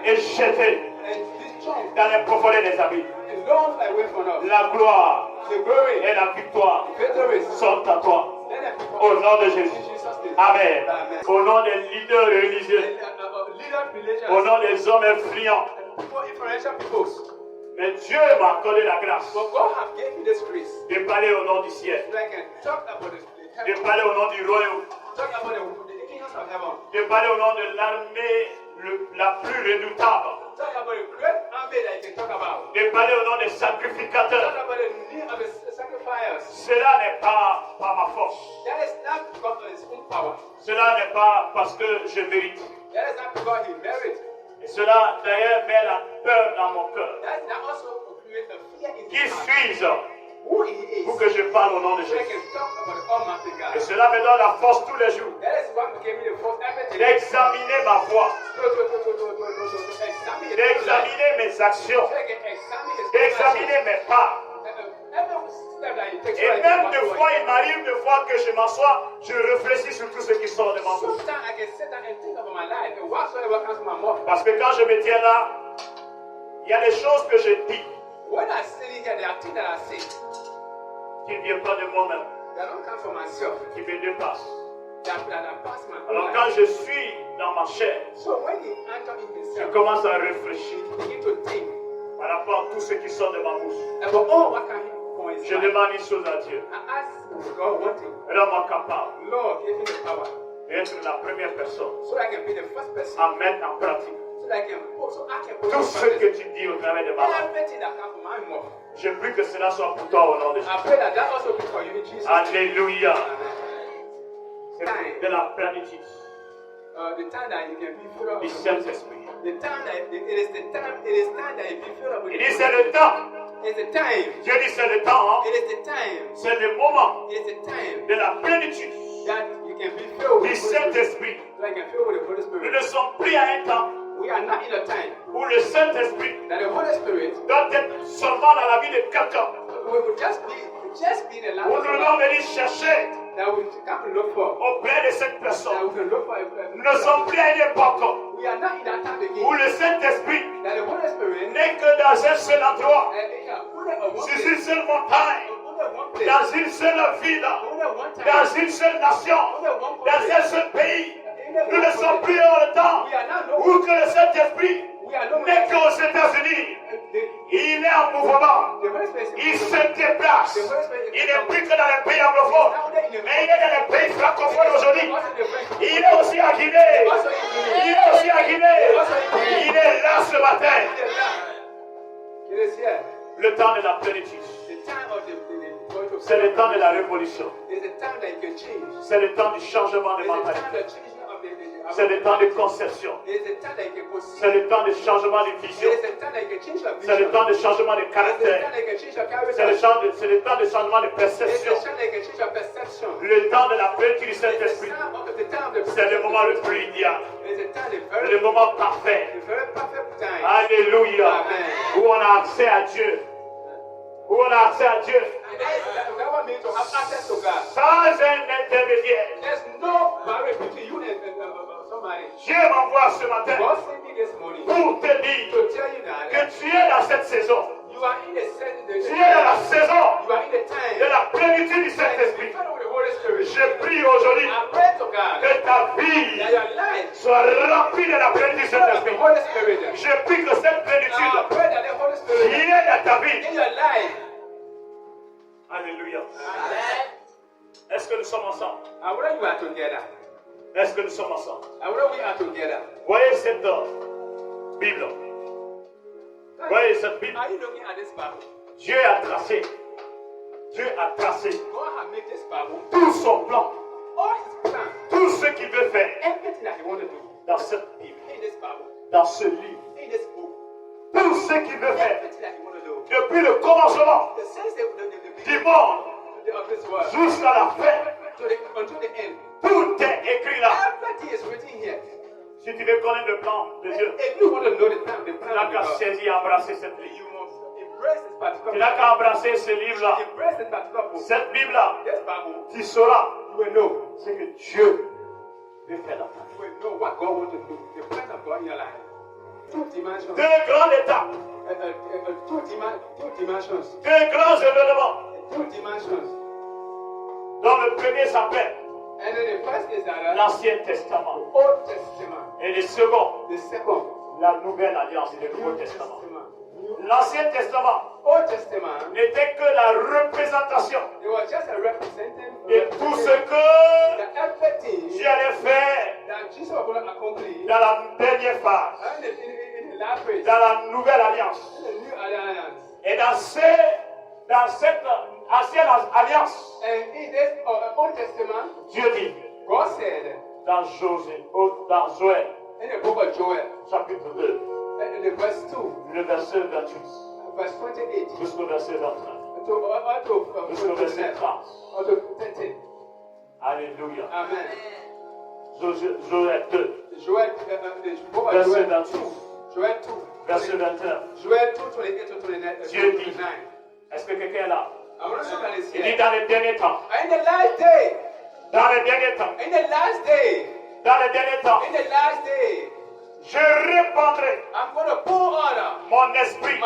et jeté dans les profondeurs des abîmes. La gloire et la victoire sont à toi. Au nom de Jésus. Amen. Au nom des leaders religieux. Au nom des hommes influents. Mais Dieu m'a accordé la grâce de parler au nom du ciel. De parler au nom du royaume. De parler au nom de l'armée la plus redoutable. De parler au nom des sacrificateurs. Cela n'est pas par ma force. Cela n'est pas parce que je mérite. Et cela d'ailleurs met la peur dans mon cœur. Qui suis-je pour que je parle au nom de Jésus? Et cela me donne la force tous les jours d'examiner ma voix, d'examiner mes actions, d'examiner mes pas. Et même des fois, il m'arrive de fois que je m'assois, je réfléchis sur tout ce qui sort de ma bouche. Parce que quand je me tiens là, il y a des choses que je dis qui ne viennent pas de moi-même, qui me dépassent. Alors quand je suis dans ma chair, je commence à réfléchir par rapport à tout ce qui sort de ma bouche. Je demande une chose à Dieu. Rends-moi capable d'être la première personne à mettre en pratique tout ce que tu dis au travers de ma langue. Je prie que cela soit pour toi au nom de Jésus. Alléluia. C'est de la plénitude du Saint-Esprit. Il dit c'est le temps. Dieu dit c'est le temps. C'est le moment de la plénitude du Saint-Esprit. Nous ne sommes plus à un temps où le Saint-Esprit doit être seulement dans la vie de quelqu'un. Où nous devons venir chercher auprès de cette personne. Nous ne sommes plus à une époque où le Saint-Esprit n'est que dans un seul endroit, sur une seule montagne, dans une seule ville, dans une seule nation, dans un seul pays. Nous ne sommes plus dans le temps où que le Saint-Esprit n'est qu'aux États-Unis. Il est en mouvement. Il se déplace. Il n'est plus que dans les pays anglophones, mais il est dans les pays francophones aujourd'hui. Il est aussi à Guinée. Il est aussi à Guinée. Il est là ce matin. Le temps de la plénitude. C'est le temps de la révolution. C'est le temps du changement de mentalité. C'est le temps de conception. C'est le temps de changement de vision. C'est le temps de changement de caractère. C'est le temps de changement de perception. Le temps de la plénitude du Saint-Esprit. C'est le moment le plus idéal. Le moment parfait. Alléluia. Où on a accès à Dieu. Où on a accès à Dieu. Sans un intermédiaire. Dieu m'envoie ce matin pour te dire que tu es dans cette saison. Tu es dans la saison de la plénitude du Saint-Esprit. Je prie aujourd'hui que ta vie soit remplie de la plénitude du Saint-Esprit. Je prie que cette plénitude vienne à ta vie. Alléluia. Est-ce que nous sommes ensemble? Est-ce que nous sommes ensemble? Voyez cette Bible. Voyez cette Bible. Dieu a tracé. Dieu a tracé tout son plan. Tout ce qu'il veut faire dans cette Bible. Dans ce livre. Tout ce qu'il veut faire. Depuis le commencement du monde jusqu'à la fin. Tout est écrit là. Si tu veux connaître le plan de Dieu, tu n'as qu'à saisir et embrasser cette livre. Tu n'as qu'à embrasser ce livre-là. Cette Bible-là, tu sauras ce que Dieu veut faire dans ta vie. Deux grandes étapes. Deux grands événements. Dans le premier s'appelle l'Ancien Testament. Et le second, la Nouvelle Alliance et le Nouveau Testament. L'Ancien Testament n'était que la représentation de tout ce que Dieu allait faire dans la dernière phase, dans la Nouvelle Alliance. Et dans cette ancienne alliance, Dieu dit dans Joël, chapitre 2, le verset 28 jusqu'au verset 29, jusqu'au verset 30. Alléluia. Amen. Joël 2, verset 28, verset 21. Dieu dit, est-ce que quelqu'un est là? Il dit dans les derniers temps. Dans les derniers temps. Dans les derniers temps. Je répandrai mon esprit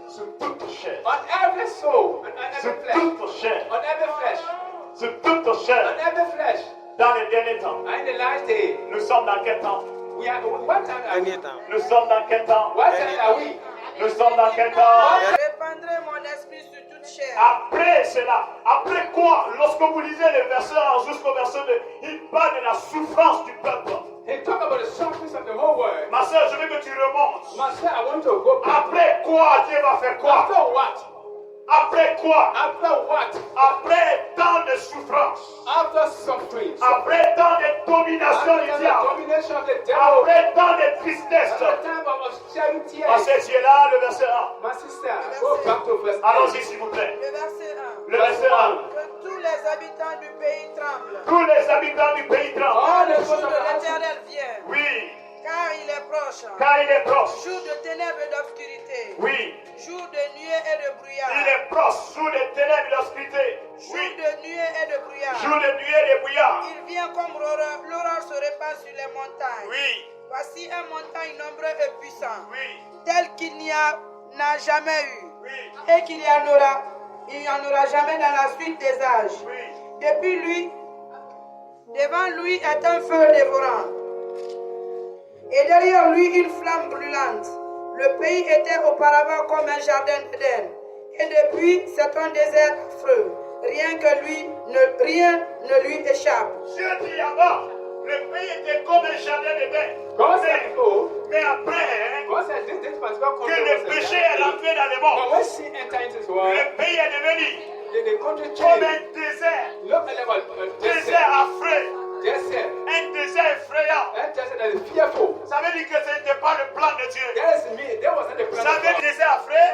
sur toute chair. On every soul, on every Sur flesh, toute chair. on every flesh, Sur toute chair. on every flesh. Dans les derniers temps. And in the last day, Nous sommes dans quel temps? we are what time are we? Nous sommes dans quel temps? What time are we? Nous sommes dans quel temps? Je répandrai mon esprit sur toute chair. Après cela, après quoi? Lorsque vous lisez le verset 1 jusqu'au verset 2, il parle de la souffrance du peuple. He talk about the sufferings of the whole world. Ma soeur, je veux que tu remontes. Master, I want to go back. Après quoi Dieu va faire quoi? After what? Après quoi? After what? Après tant de souffrance. After suffering. Après tant de domination After du the diable. domination of the devil. Après tant de tristesse. After the time of charity. Ma soeur, tu es là, le verset 1. My sister, go back to verse 1. Allons-y, s'il vous plaît. Le verset 1. Le verset 1. Que tous les habitants du pays tremblent. Tous les habitants du pays tremblent. All Le the jour people de of l'Éternel vient, Oui, car il est proche. car il est proche. Jour de ténèbres et d'obscurité. Oui, Jour de nuée et de il brouillard. est proche sous les ténèbres de l'obscurité. Jour Oui, de nuée et de brouillard. jour de nuée et de brouillard. Il vient comme l'aurore se répand sur les montagnes. Oui, Voici un montagne nombreux et puissant, oui, tel qu'il n'a jamais eu, oui, et qu'il y en aura jamais dans la suite des âges. oui. Depuis lui, devant lui est un feu dévorant, et derrière lui une flamme brûlante. Le pays était auparavant comme un jardin d'Éden, et depuis c'est un désert affreux. Rien ne lui échappe. Dieu dit avant, le pays était comme un jardin d'Éden. God said, oh, Mais après, God said this particular que country le was péché a est jardin. rentré dans le monde, But when sin entered into this world, le pays est devenu the country comme changed. un désert. Look at the Désert desert. affreux, Desert. un désert effrayant. That desert that is fearful. Ça veut dire que ce n'était pas le plan de Dieu. That is me. That wasn't the plan Ça of veut dire God. désert affreux,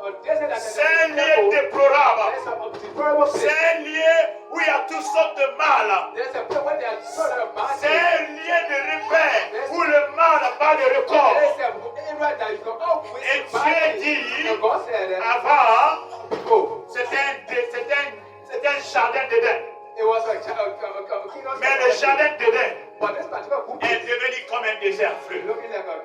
A desert that c'est un lieu déplorable. There's a deplorable C'est place. un lieu où il y a toutes sortes de mal. There's a place where there are sort of bad C'est things. un lieu de repère où le mal n'a pas de record. There's a area that you can always Et see bad Dieu things. dit, And God said, avant, oh, c'était un jardin d'Éden. it was a kingdom. Mais le jardin d'Éden But this particular book est devenu comme un désert is affreux. looking like a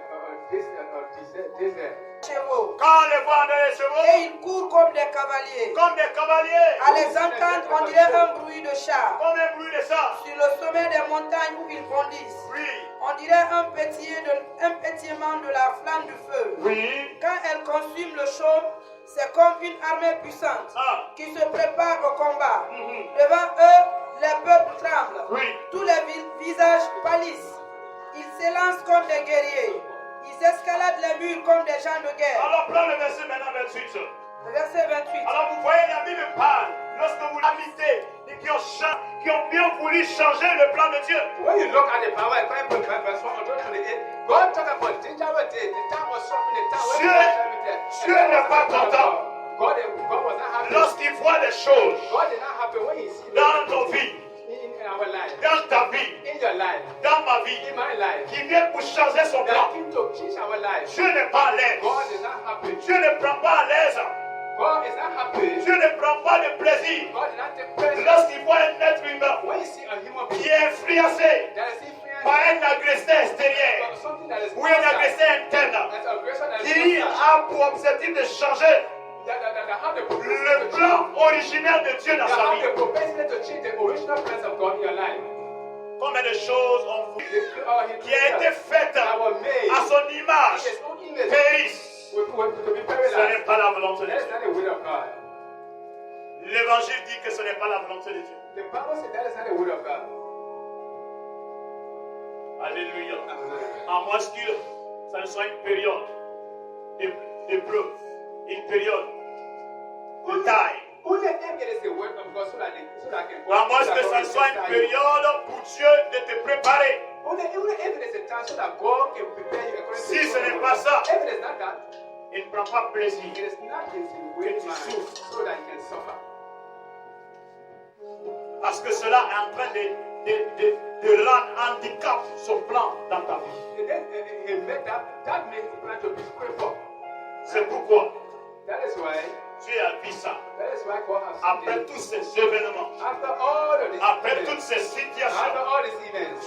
desert. Chevaux. Quand on les voit dans les chevaux, Et ils courent comme des cavaliers. comme des cavaliers, À les entendre, on dirait un bruit de char. comme un bruit de sang. Sur le sommet des montagnes où ils bondissent, Oui, on dirait un pétillement de la flamme du feu. oui, Quand elles consument le chaume, c'est comme une armée puissante ah, qui se prépare au combat. mhm, Devant eux, les peuples tremblent. oui. Tous les visages pâlissent. Ils s'élancent comme des guerriers. Ils escaladent les murs comme des gens de guerre. Alors prends le verset maintenant 28. Verset 28. Alors vous voyez, la Bible parle, lorsque vous habitez, et qui ont bien voulu changer le plan de Dieu. When you look at the power, verse 128, God talk about dangerous days. The time was suffering, the time Dieu n'est pas content God was not happy. lorsqu'il voit des choses God is not happy when He sees dans nos vies, in our life, dans ta vie, in your life, dans ma vie, in my life, qui vient pour changer son that plan. came to change our life. Dieu n'est pas à l'aise. God is not happy. Dieu ne prend pas à l'aise. God is not happy. Dieu ne prend pas de plaisir God is not take pleasure lorsqu'il voit un être humain when you see a human being qui est influencé that is influenced par un agresseur extérieur ou un agresseur interne qui a pour objectif de changer le plan original de Dieu dans sa vie. Combien de choses qui a été faites à son image périssent. Ce n'est pas la volonté de Dieu. L'évangile dit que ce n'est pas la volonté de Dieu. Alléluia. À moins que ça ne soit une période d'épreuve, une période de taille. À moins que ça ne soit une période pour Dieu de te préparer. Si ce n'est pas ça, il ne prend pas plaisir que tu souffres. Parce que cela est en train de rendre handicap son plan dans ta vie. C'est pourquoi Dieu a vu ça. Après tous ces événements, après toutes ces situations,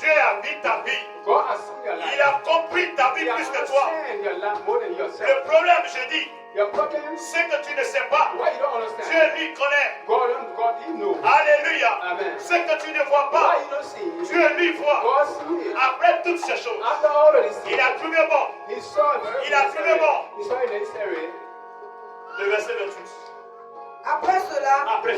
Dieu a vu ta vie. Il a compris ta vie plus que toi. Le problème, je dis, c'est que tu ne sais pas. Dieu lui connaît. Alléluia. Ce que tu ne vois pas, Dieu lui voit. Après toutes ces choses, il a trouvé bon. Il a trouvé bon. Le verset 28. Après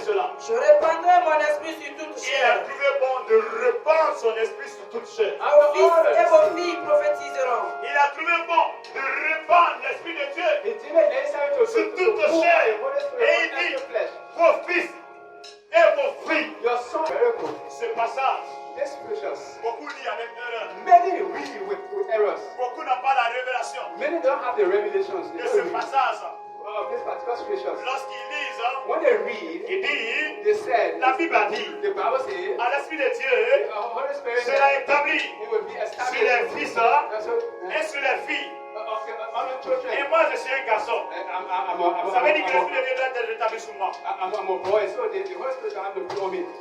cela, je répandrai mon esprit sur toute chair. Il a trouvé bon de répandre son esprit sur toute chair. Vos fils et vos filles prophétiseront. Il a trouvé bon de répandre l'esprit de Dieu sur toute chair. Et il dit, vos fils et vos filles. Ce passage, beaucoup lisent avec erreur. Beaucoup n'ont pas la révélation de ce passage. Lorsqu'ils lisent, il dit, la Bible a dit, à l'Esprit de Dieu, sera établi sur les fils et sur les filles. Et moi, je suis un garçon. Ça veut dire que l'Esprit de Dieu doit être établi sur moi.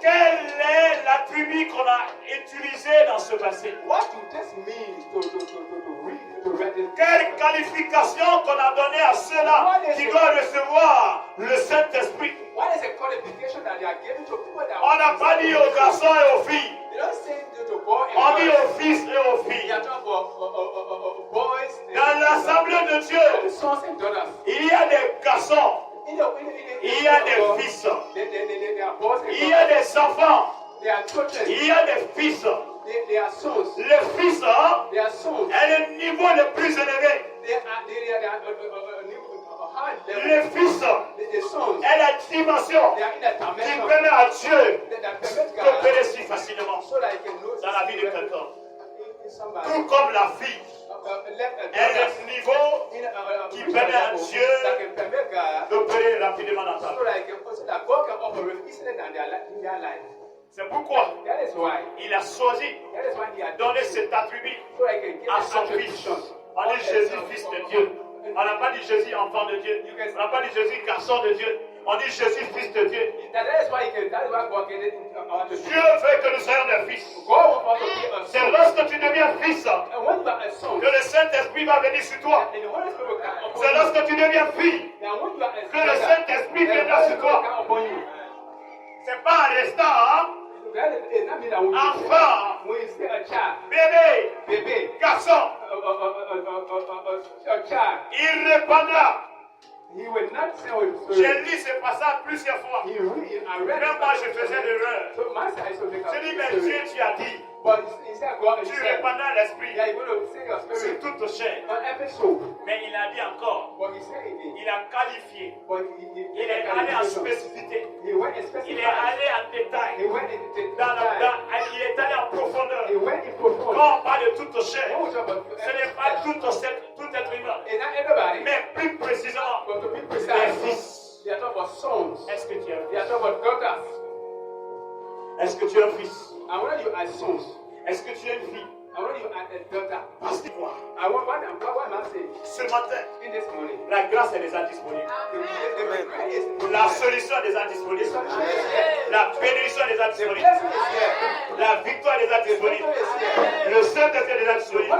Quelle est l'attribut qu'on a utilisé dans ce verset? Quelle qualification qu'on a donnée à ceux-là qui doivent recevoir le Saint-Esprit? On n'a pas dit aux garçons et aux filles. On dit aux fils et aux filles. Dans l'assemblée de Dieu, il y a des garçons, il y a des fils, il y a des enfants, il y a des fils. Les fils est le niveau le plus élevé. Les fils est la dimension qui permet à Dieu d'opérer si facilement dans la vie de quelqu'un. Tout comme la fille est le niveau qui permet à Dieu d'opérer rapidement dans ta vie. C'est pourquoi il a choisi de donner cet attribut à son fils. On dit Jésus, fils de Dieu. On n'a pas dit Jésus, enfant de Dieu. On n'a pas dit Jésus, garçon de Dieu. On dit Jésus, fils de Dieu. Dieu veut que nous soyons des fils. C'est lorsque tu deviens fils que le Saint-Esprit va venir sur toi. C'est lorsque tu deviens fille que le Saint-Esprit viendra sur toi. C'est pas en restant enfant, bébé, garçon. Il répondra. J'ai lu ce passage plusieurs fois. Même moi, je faisais l'erreur. Je dis, mais Dieu, tu as dit, tu répandras l'esprit sur toute chair. Mais il a dit encore, il a qualifié, il est allé en spécificité, il est allé en détail, il est allé en profondeur. Quand on parle de toute chair, ce n'est pas tout être humain, mais plus précisément, les fils. Est-ce que tu es un fils? Est-ce que tu es un fils? Est-ce que tu es une fille? Parce que quoi? Ce matin, la grâce est déjà disponible. La solution est déjà disponible. La bénédiction est déjà disponible. La victoire est déjà disponible. Le Saint-Esprit est déjà disponible.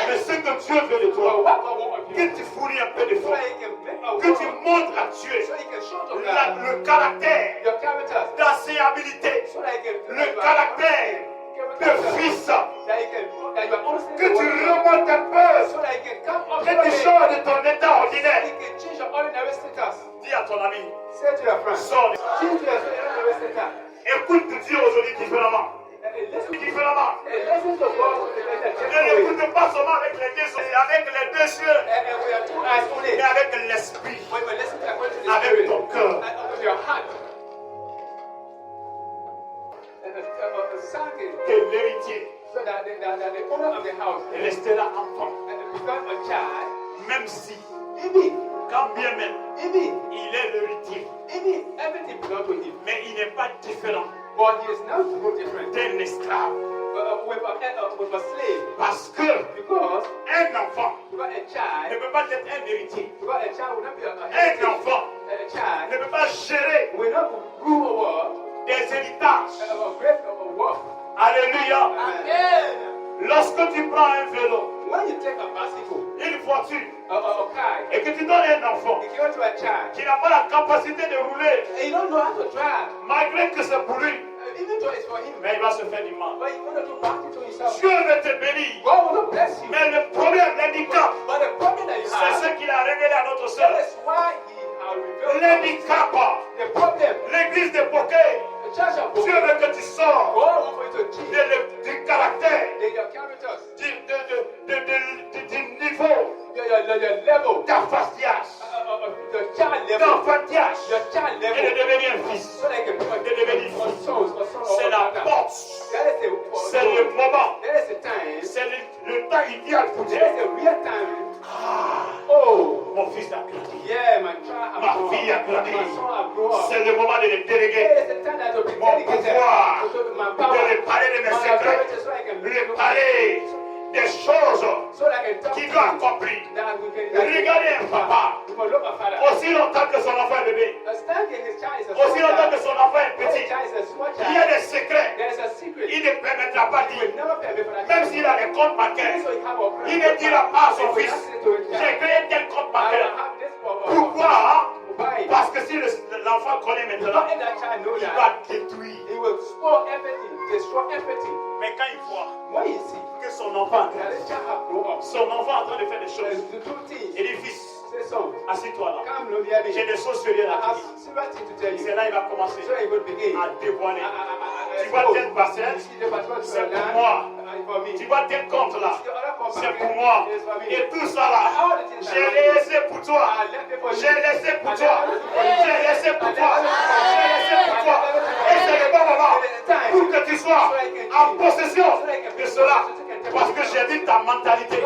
Mais ce que Dieu veut de toi, que tu fournis un peu de foi, que tu montres à Dieu le caractère d'enseignabilité, le caractère de fils, que tu remontes un peu, que tu changes de ton état ordinaire. Dis à ton ami, sors. Écoute Dieu aujourd'hui différemment. Différemment. Ne l'écoute pas seulement avec les deux yeux, mais avec l'esprit, avec ton cœur. Que l'héritier restera enfant, même si, quand bien même, il est l'héritier, mais il n'est pas différent d'un esclave. Parce que un enfant ne peut pas être un héritier. Un enfant ne peut pas gérer des héritages. Alléluia. Lorsque tu prends un vélo, une voiture, et que tu donnes un enfant qui n'a pas la capacité de rouler, malgré que c'est pour lui, mais il va se faire du mal. Dieu veut te bénir. Mais le problème, l'handicap, c'est ce qu'il a révélé à notre sœur. L'handicap, l'église de Poké, Dieu veut que tu sors du caractère, du niveau d'enfantillage, et de devenir un fils, de devenir fils. C'est la porte, c'est le moment, c'est le temps idéal pour dire mon fils a grandi, ma fille a grandi. C'est le moment de les déléguer mon pouvoir, de lui parler de mes secrets, lui parler des choses qu'il doit accomplir. Regardez un papa, aussi longtemps que son enfant est bébé, aussi longtemps que son enfant est petit, il y a des secrets, il ne permettra pas de dire, même s'il a des comptes bancaires, il ne dira pas à son fils, j'ai créé tel compte bancaire. Pourquoi? Parce que si l'enfant connaît maintenant, il va détruire. Mais quand il voit que son enfant est en train de faire des choses, il dit, fils, assis-toi là. J'ai des choses sérieuses à dire. C'est là qu'il va commencer à dévoiler. Tu vois tel parcelle, c'est pour moi. Tu vois tel compte là, c'est pour moi. Et tout ça là, j'ai laissé pour toi. J'ai laissé pour toi. J'ai laissé pour toi. J'ai laissé pour toi. Et c'est le bon moment pour que tu sois en possession de cela. Parce que j'ai vu ta mentalité.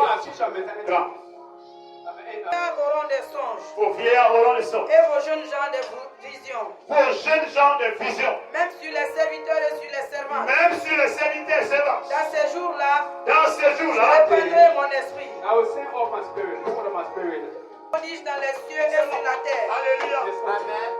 Auront des songes. Vos vieillards auront des songes. Et vos jeunes gens des visions. Vos jeunes gens de vision. Même sur les serviteurs et sur les servants. Même sur les serviteurs et servants. Dans ces jours-là. Je répandrai mon esprit. I will send off my spirit. Pour my spirit. Prodige dans les cieux et sur la terre. Alléluia. Amen.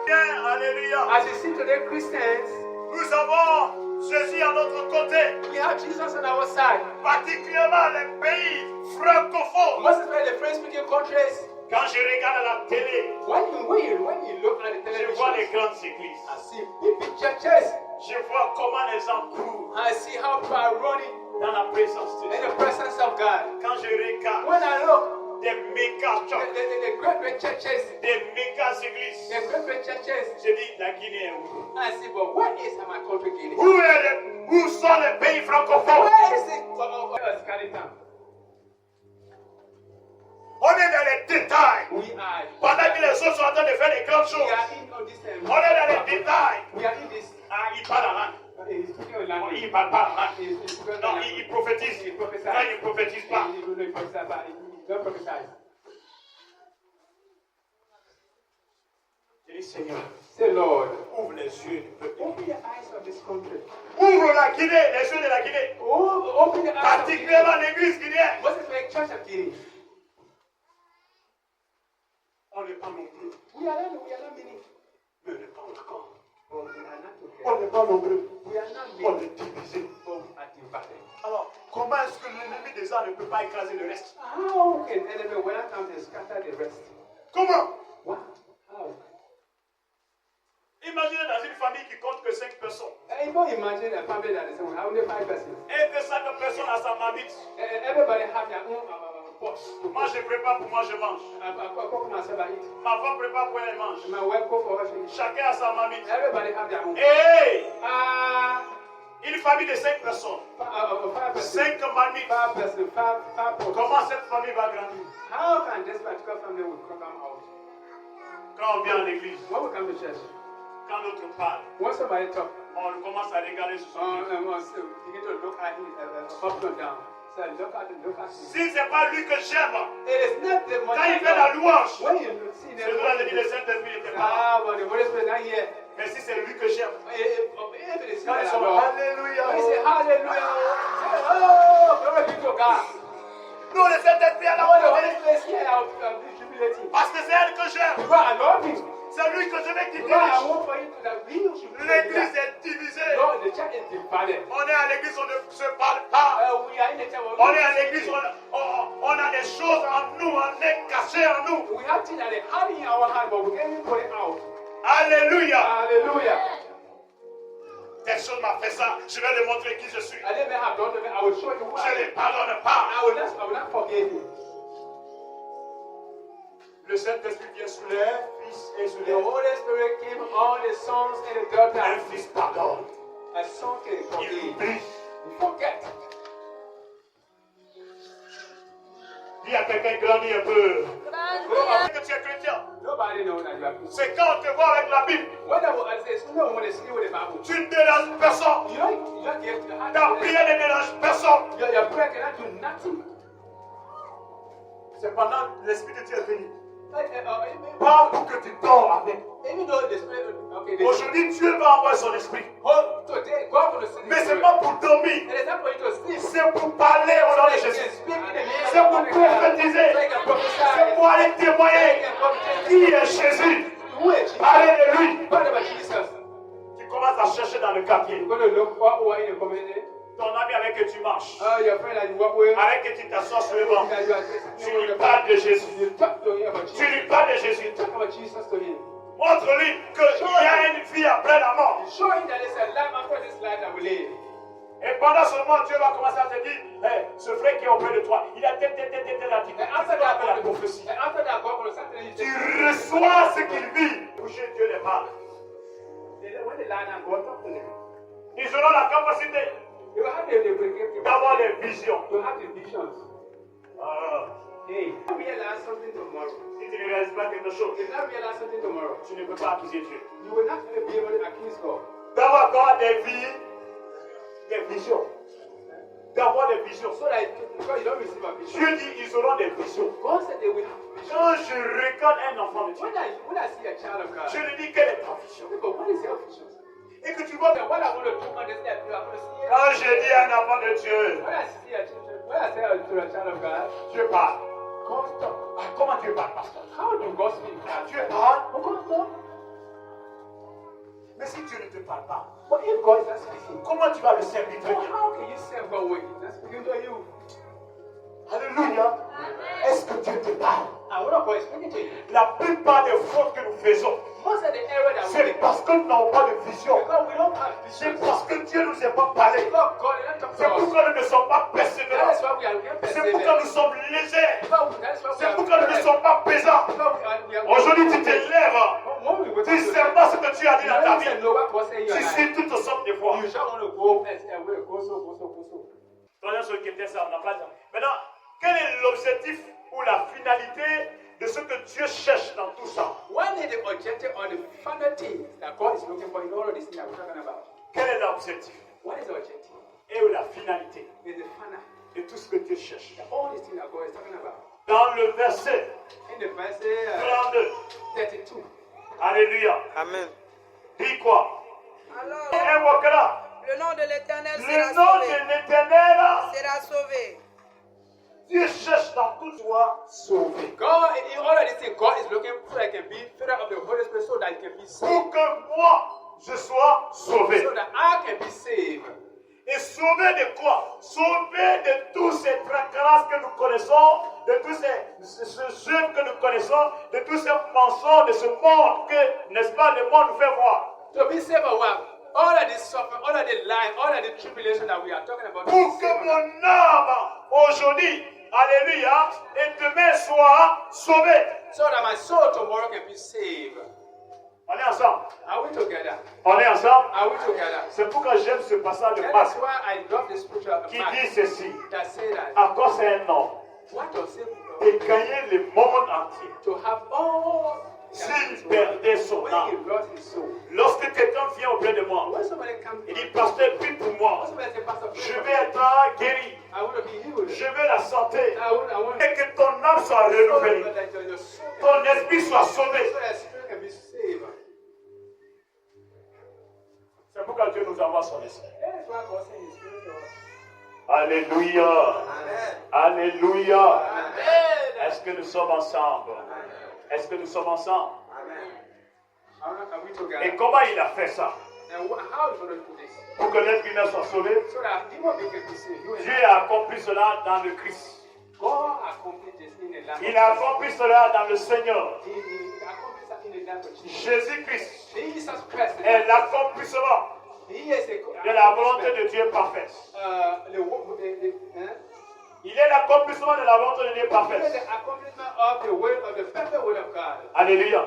Bien, alléluia. As you see today, Christians, nous avons Jésus à notre côté. We have Jesus on our side. Particulièrement les pays francophones. Most especially the French-speaking countries. Quand je regarde la télé, when you look at the television, je vois les grandes églises. I see big churches. Je vois comment les gens courent. I see how people are running dans la présence de in Dieu. the presence of God. Quand je regarde When I look, des méga churches, the great churches, des méga églises, the great churches, je dis la Guinée est où? I see, but where is my country Guinea? Où sont les pays francophones? Where is it? Skeleton. On est dans les détails. We are. Pendant que les autres sont en train de faire les grandes choses, We are in on this. on est dans les détails. We are in this. Ah, il parle en langue. He's speaking in language. Il ne parle pas en langue. He's speaking in Non, language. il prophétise. He prophesies. Non, il ne prophétise pas. He prophesies, but he don't prophesy. Je Et Seigneur, say, Lord, ouvre les yeux du peuple. open the eyes of this country. Ouvre la Guinée, les yeux de la Guinée. Open the eyes of Particulièrement l'église guinéenne. What's the church of Guinea? On n'est pas nombreux. We are not many. Mais on n'est pas encore. But we are not together. On n'est pas nombreux. We are not On many. est divisés. But we are divided. Alors, comment est-ce que l'ennemi des arts ne peut pas écraser le reste? How can enemy when I come to scatter the rest? Comment? What? How? Imaginez dans une famille qui compte que 5 personnes. You don't imagine a family that is only 5 persons. Et que chaque personne a sa marmite. Everybody have their own pot. Moi je prépare pour moi, je mange. Cook myself and eat. Ma femme prépare pour elle, elle mange. My wife cook for her. She eat. Chacun a sa marmite. Everybody have their own. Hey! Une famille de 5 personnes. 5 persons. 5 marmites. 5 persons. 5 pots. Comment cette famille va grandir? How can this particular family will come out? Quand on vient à l'église, When we come to church, quand l'autre parle, when somebody talk, on commence à regarder sur son pied. begin to look at him up and down. So look at him. Si ce n'est pas lui que j'aime, It is not the money. quand il fait la louange, When you see c'est them, là que le Saint-Esprit n'était pas. but the Holy Spirit not here. Mais si c'est lui que j'aime, If it is quand not ils at sont all, Alléluia. when you say hallelujah, say, oh, glory be to God. Nous, le Saint-Esprit a la When the Holy volonté. Spirit is here, I will be jubilating. Parce que c'est elle que j'aime. Because I love him. C'est lui que je veux qui Because I dirige. want for him to that we should be L'église there. est divisée. No, the church is divided. On est à l'église, on ne se parle pas. We are in the church. On est à l'église, on a des choses en nous, on est caché en nous. We have things that are hiding in our hand, but we can't even put it out. Alléluia. Hallelujah. Personne m'a fait ça. Je vais lui montrer qui je suis. I didn't have done it. I will show you Je why. ne pardonne pas. I will not forgive you. Le Saint-Esprit vient sur les fils et sur The les Holy Spirit came on the sons and the daughters. Un fils pardonne. A son can Il forgive. oublie. You forget. Dis à quelqu'un grandit un peu. Que tu es chrétien. Nobody knows that you are Christian. C'est quand on te voit avec la Bible. When I say, no one is with the Bible. Tu ne déranges personne. You don't give the hand. Ta prière ne dérange personne. Your prayer cannot do nothing. C'est pendant l'Esprit de Dieu est venu. Even Pas pour que tu dors avec. though the Spirit, okay, Aujourd'hui, Dieu va envoyer son esprit. today, God will send Mais His c'est Spirit. pas pour dormir. It is not for you to sleep. C'est pour parler au nom de Jésus. C'est pour prophétiser. C'est pour aller témoigner qui est Jésus. Parler de lui. Tu commences à chercher dans le quartier. Ton ami avec qui tu marches. Avec qui tu t'assois sur le banc. Tu lui parles de Jésus. Tu lui parles de Jésus. Montre-lui qu'il y a une vie après la mort. Et pendant ce moment, Dieu va commencer à te dire, hey, ce frère qui est auprès de toi, il a tel attitude. La prophétie. Tu reçois ce qu'il vit. Toucher Dieu les parle. Ils auront la capacité d'avoir des visions. Hey, realize something tomorrow. Si tu ne réalises pas quelque chose, If not realize something tomorrow, tu ne peux pas accuser Dieu. you will not be able to accuse God. D'avoir des vies, des visions. D'avoir des visions. So that because you don't receive a vision. Dieu dit ils auront des visions. God said they will have vision. Quand je regarde un enfant de Dieu, When I see a child of God, je lui dis quelle est ta vision. but what is your vision? Et que tu vois, What I want to do on this earth, I'm going to see it. quand je dis à un enfant de Dieu, When I see a children, when I say to a child of God, Dieu parle. God stop. Ah, comment Dieu parle, pasteur? How do God speak? Dieu parle. God stop. Mais si Dieu ne te parle pas, But if God is not speaking, comment tu vas le servir très bien? how can you serve God when He's not speaking to you? Alléluia. Est-ce que Dieu te parle? And what God is speaking to you? La plupart des fautes que nous faisons, Most of the error that we c'est make, parce que nous n'avons pas de vision. because we don't have C'est vision. parce que Dieu ne nous a pas parlé. Because God is not talking C'est to us. pourquoi nous ne sommes pas That persévérants. is why we are not C'est pourquoi nous sommes légers. perseverant. C'est pourquoi nous ne sommes pas pesants. Aujourd'hui, tu te lèves. Tu ne sais pas ce que tu as dit dans ta vie. Tu suis toutes sortes de fois. You shall want to go and go so. Troisième chose qui était ça, on n'a pas dit. Maintenant, quel est l'objectif ou la finalité de ce que Dieu cherche dans tout ça? One is the objective or the final thing that God is looking for in all of these things that we're talking about. Quel est l'objectif What is the objective? et ou la finalité Is the final. de tout ce que Dieu cherche? All these things that God is talking about. Dans le verset In the verse 32, 32. Alléluia. Amen. Dis quoi? Alors, Invoquera. le nom de l'Éternel Le sera nom sauvé. de l'Éternel, Sera sauvé. Dieu cherche dans toute joie sauvé. God, in all of these things, God is looking so that I can be filled of the Holy Spirit so that I can be saved. Pour que moi, je sois sauvé. So that I can be saved. Et sauvé de quoi? Sauvé de tous ces tracasses que nous connaissons, de tous ces œuvres que nous connaissons, de tous ces mensonges de ce monde que, n'est-ce pas, le monde nous fait voir. To be saved of what? All of this suffering, all of the lying, all of the tribulation that we are talking about. Pour que mon âme, aujourd'hui, alléluia, et demain soit sauvé. So that my soul tomorrow can be saved. On est ensemble. Are we together? On est ensemble. Are we together? C'est pourquoi j'aime ce passage de That Marc is why I love the scripture of qui Mark dit ceci. that say that À quoi c'est un homme? what does it Et gagner le monde entier. to have all S'il perdait son when âme. he lost his soul. Lorsque quelqu'un vient auprès de moi, When somebody comes, il dit, pasteur, prie pour moi. when somebody says, Pastor, Je pray for vais me. être guéri. I want to be healed. Je veux la santé. I want Et que ton âme soit renouvelée. that your soul Ton esprit soit sauvé. so that spirit can be saved. C'est pourquoi Dieu nous envoie son esprit. That is why God sent his spirit to us. Alléluia. Amen. Alléluia. Amen. Est-ce que nous sommes ensemble? Est-ce que nous sommes ensemble? Amen. Are we together? Et comment il a fait ça? And how is going to do this? Pour que l'être humain soit sauvé, So that demon can be saved. You and Dieu a accompli cela dans le Christ. God accomplished this in the life Il a accompli cela dans le Seigneur. He accomplished that in the life of Jesus. Jésus-Christ Jesus Christ. est l'accomplissement He is de la volonté de Dieu parfaite. Il est l'accomplissement de la volonté de Dieu He is parfaite. the accomplishment of the will of the perfect will of God. Alléluia.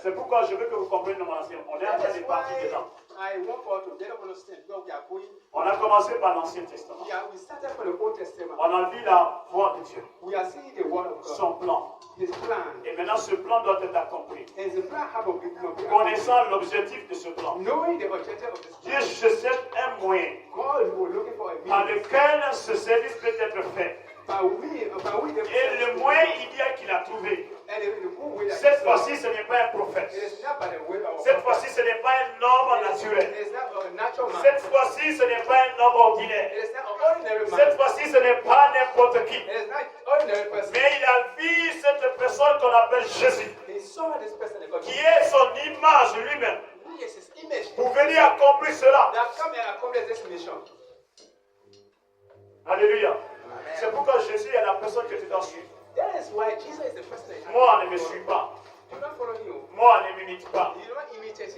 C'est pourquoi je veux que vous compreniez mon ancien. On est en train That de is partir why dedans. I want us to get up on the stage because we are going. On a commencé par l'Ancien Testament. We started from the Old Testament. On a vu la voix de Dieu, We are seeing the word of God. son plan. His plan. Et maintenant, ce plan doit être accompli. And the plan have a big number. Connaissant l'objectif de ce plan, Knowing the objective of this Dieu plan. cherche un moyen God was looking for a par means. lequel ce service peut être fait. Et le moyen idéal qu'il a trouvé, cette fois-ci, ce n'est pas un prophète. Cette fois-ci, ce n'est pas un homme naturel. Cette fois-ci, ce n'est pas un homme ordinaire. Cette fois-ci, ce n'est pas n'importe qui. Mais il a vu cette personne qu'on appelle Jésus, qui est son image lui-même, pour venir accomplir cela. Alléluia. C'est pourquoi Jésus est la personne que tu dois suivre. Moi, ne me suis pas. Moi, ne m'imite pas.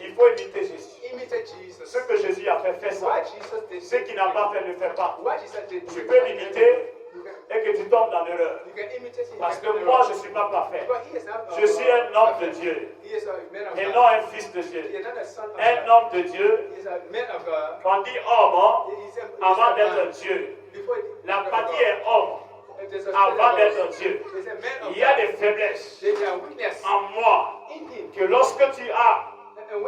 Il faut imiter Jésus. Ce que Jésus a fait, fais ça. Ce qu'il n'a pas fait, ne fais pas. Tu peux m'imiter et que tu tombes dans l'erreur. Parce que moi, je ne suis pas parfait. Je suis un homme de Dieu et non un fils de Dieu. Un homme de Dieu, on dit homme avant d'être Dieu. La partie est homme avant d'être Dieu. Il y a des faiblesses en moi que lorsque tu as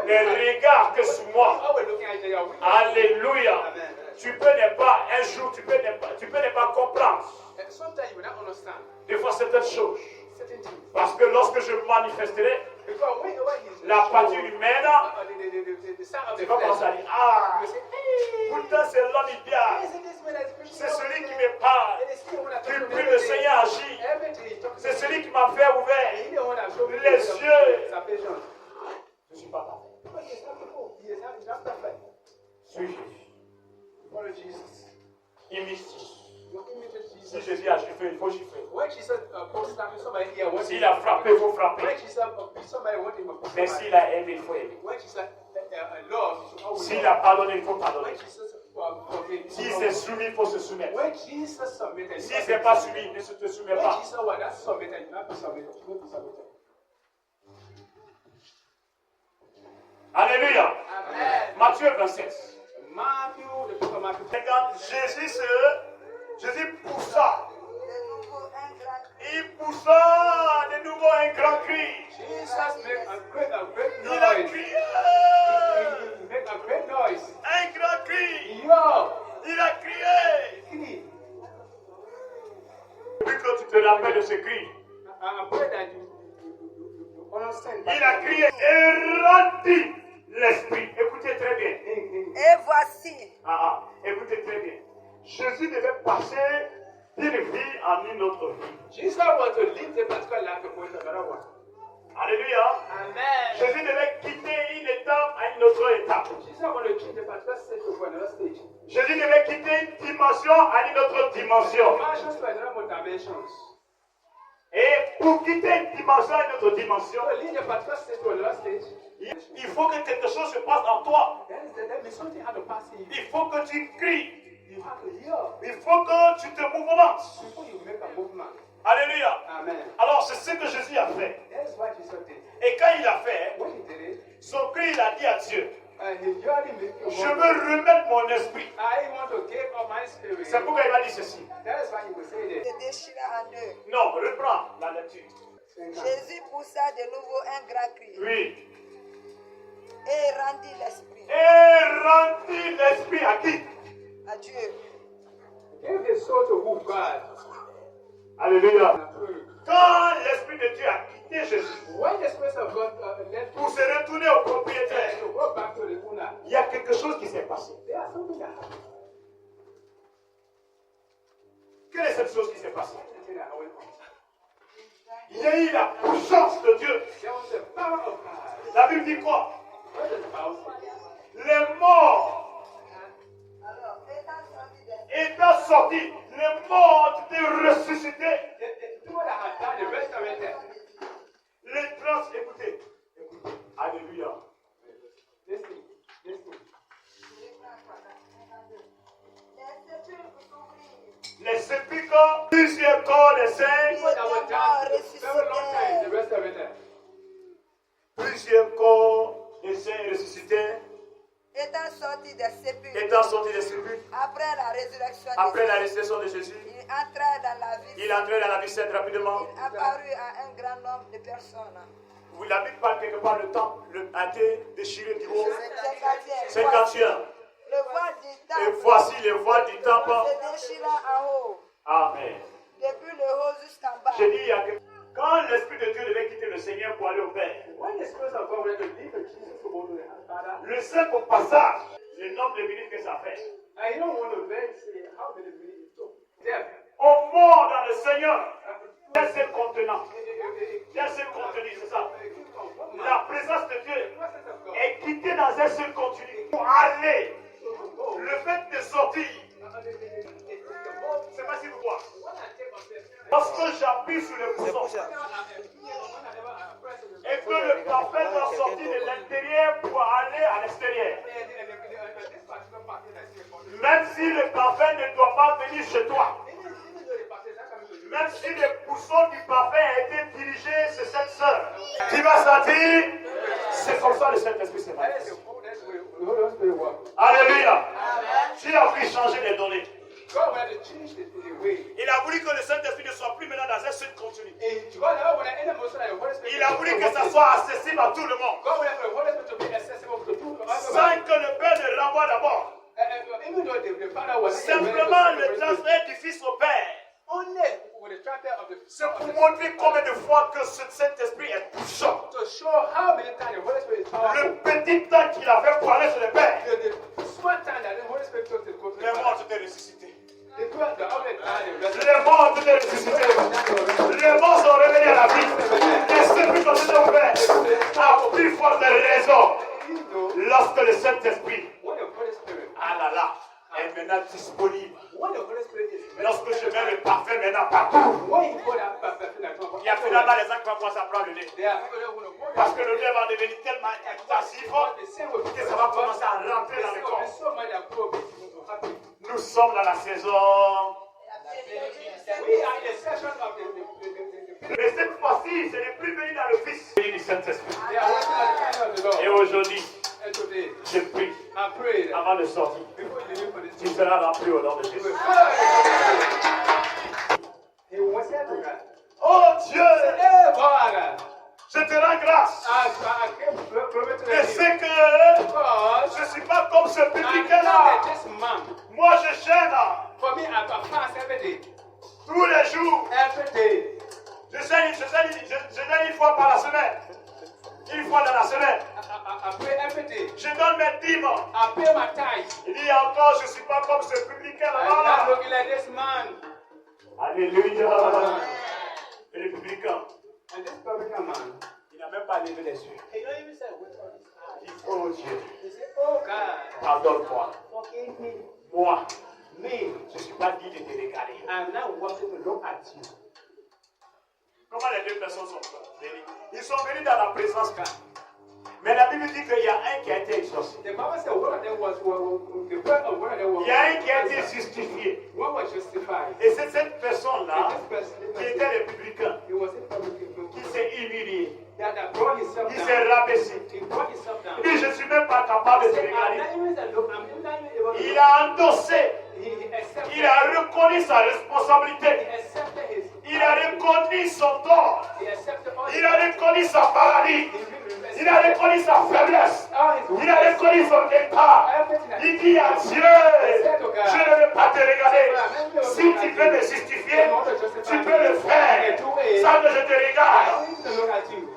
les regards que sur moi, alléluia, tu peux ne pas, un jour, tu peux ne pas comprendre des fois certaines choses. Parce que lorsque je manifesterai la partie humaine, tu vas commencer à dire, ah, pourtant c'est l'homme idéal. C'est celui qui me parle. Depuis le Seigneur agit. C'est celui qui m'a fait ouvert les yeux. Je ne suis pas parfait. Suis Jésus. Imite. Si Jésus a chiffré, il faut chiffrer. S'il a frappé, il faut frapper. Mais s'il a aimé, il faut aimer. S'il a pardonné, il faut pardonner. S'il s'est soumis, il faut se soumettre. S'il n'est pas soumis, ne se te soumets pas. Alléluia. Matthieu 27. Regarde, Jésus poussa. Il poussa de nouveau un grand cri. Il a crié. Un grand cri. Il a crié. Depuis que tu te rappelles de ce cri, Il a crié et rendit l'esprit. Écoutez très bien. Et voici. Écoutez très bien. Jésus devait passer d'une vie en une autre vie. Jesus want to live the particular life to go into another one. Alléluia. Amen. Jésus devait quitter une étape à une autre étape. Jesus want to change the particular stage to go another stage. Jésus devait quitter une dimension à une autre dimension. Dimensions to another dimensions. Et pour quitter une dimension à une autre dimension, To leave the particular stage to another stage. il faut que quelque chose se passe en toi. There means something had to pass in you. Il faut que tu cries. You have to hear Il faut que tu te mouvementes. before you make a movement. Alléluia. Amen. Alors c'est ce que Jésus a fait. That's what Jesus did. Et quand il a fait, When he did it, son cri, il a dit à Dieu, he really made je veux remettre mon esprit. I want to give up my spirit. C'est pourquoi il va dire ceci. That's why he will say that. Se déchira en deux. Non, reprends la lecture. Jésus poussa de nouveau un grand cri Oui. et rendit l'esprit Et rendit l'esprit à qui? à Dieu. Give his soul to who? God. Alléluia. Quand l'esprit de Dieu a quitté Jésus When the spirit of God left pour se retourner au propriétaire, to go back to the owner, il y a quelque chose qui s'est passé. there are something that happened. Quelle est cette chose qui s'est passée? Something that happened. Il y a eu la puissance de Dieu. There was the power of God. La Bible dit quoi? What does the Bible say? Les morts Alors, étant sortis, les morts ont été ressuscités. The people that had died, the resurrected. Les trans, écoutez. Alléluia. Listen, listen. Les sépulcres, plusieurs corps des saints, People that were dead for a very long time, the resurrected. plusieurs corps des saints ressuscités, étant sortis des sépulcres étant sortis des sépulcres, après la résurrection de après la Jésus, résurrection de Jésus, il entra dans la vie. il entrait dans la vie sainte rapidement. Il apparut à un grand nombre de personnes. Oui, la Bible parle quelque part, le temple a été déchiré du haut. 51. 51. Le voile du Et temple voici les voiles du temple. se déchira en haut, Amen. depuis le haut jusqu'en bas. J'ai dit, il y a que quand l'Esprit de Dieu devait quitter le Seigneur pour aller au Père, When the spirit of God wanted to leave Jesus to go to the Father, le simple passage, le nombre de minutes que ça fait. and you don't want to then say how many minutes it took. Death. Au mort dans le Seigneur, d'un seul contenant, d'un seul contenu, c'est ça. La présence de Dieu est quittée dans un seul contenu pour aller. Le fait de sortir, c'est pas si vous voyez. Lorsque j'appuie sur le bouton et que le parfum doit sortir de l'intérieur pour aller à l'extérieur, même si le parfum ne doit pas venir chez toi, même si le bouchon du parfum a été dirigé sur cette sœur, tu vas sentir, c'est comme ça le Saint-Esprit s'est manifesté. Alléluia. Dieu a voulu changer les données. God wanted to change the way. Il a voulu que le Saint-Esprit ne soit plus maintenant dans un seul contenu. God never wanted any motion that the Holy Spirit. Il a voulu que ça soit accessible à tout le monde. God wanted the Holy Spirit to be accessible to people. Sans que le Père ne renvoie d'abord. Even though the Father was Simplement le transfert du Fils au Père. only with the transfer of the C'est pour montrer combien de fois que ce Saint-Esprit est puissant. to show how many times the Holy Spirit is powerful. Le petit temps qu'il a fait pour aller sur le Père. The small time that the Holy Spirit took to go to Les the morts Father. étaient ressuscités. The other time, Les morts étaient ressuscités. Les morts sont revenus à la vie. Les sépulcres ont été ouverts. À plus forte raison. Lorsque le Saint-Esprit, when the Holy Spirit, ah là là, est maintenant disponible. when the Holy Spirit is Lorsque je mets le parfum maintenant partout, when you put that perfume that il y a finalement les gens qui vont commencer à prendre le nez. they are people that want to go Parce que le nez va devenir tellement intensif the same way que ça va commencer à rentrer dans le corps. there's so much that go to happen. Nous sommes dans la saison. We are in the session of the Mais cette fois-ci, ce n'est plus venu dans le Fils, c'est du Saint-Esprit. they are working at the time of the Lord. Et aujourd'hui, And today, je prie, I pray that avant de sortir, before you leave for this tu seras rempli au nom de Jésus. he was said to God, Oh Dieu, hey God, je te rends grâce. I came to Je the sais que God, je ne suis pas comme ce I public-là. know that this man, Moi, je gêne for me, I fast every day. tous les jours. Every day. Je gêne une fois par la semaine. mes dîmes. I pay my tithes. Il dit encore, je ne suis pas comme ce publicain I'm not là-bas. looking like this man. Alléluia. Et le publicain, And this publican man, il n'a même pas levé les yeux. he don't even say, with all his eyes. Il dit, oh Dieu, He said, oh God, pardonne-moi. forgive me. Moi, Me, je ne suis pas digne de te regarder. I'm not wanting to look at you. Comment les deux personnes sont venues? Ils sont venus dans la présence calme. Mais la Bible dit qu'il y a un qui a été exaucé. The Bible said one of them was, the prayer of one of them was, Il y a un qui a été justifié. one was justified. Et c'est cette personne-là And this person, qui était républicain, he was a publican. qui s'est humilié, That brought himself qui s'est down. rabaissé. He brought himself down. Il dit, je ne suis même pas capable de te I'm regarder. not even saying, look, I'm not even able to Il look. a endossé, He accepted. il a reconnu sa He responsabilité. accepted his. Il a reconnu son tort. He accepted all Il a reconnu sa maladie. Il a reconnu sa faiblesse. Il a reconnu son état. Il dit à Dieu, je ne vais pas te regarder. Si tu veux me justifier, tu peux le faire. Sans que je te regarde. I need to look at you.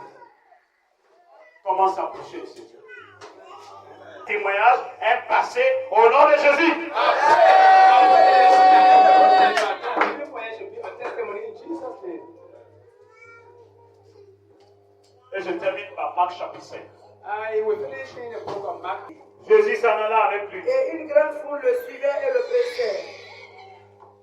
Comment s'approcher de ce Dieu? Témoignage est passé au nom de Jésus. Et je termine par Marc chapitre 5. I will finish in the book of Mark. Jésus s'en alla avec lui. Et une grande foule le suivait et le pressait.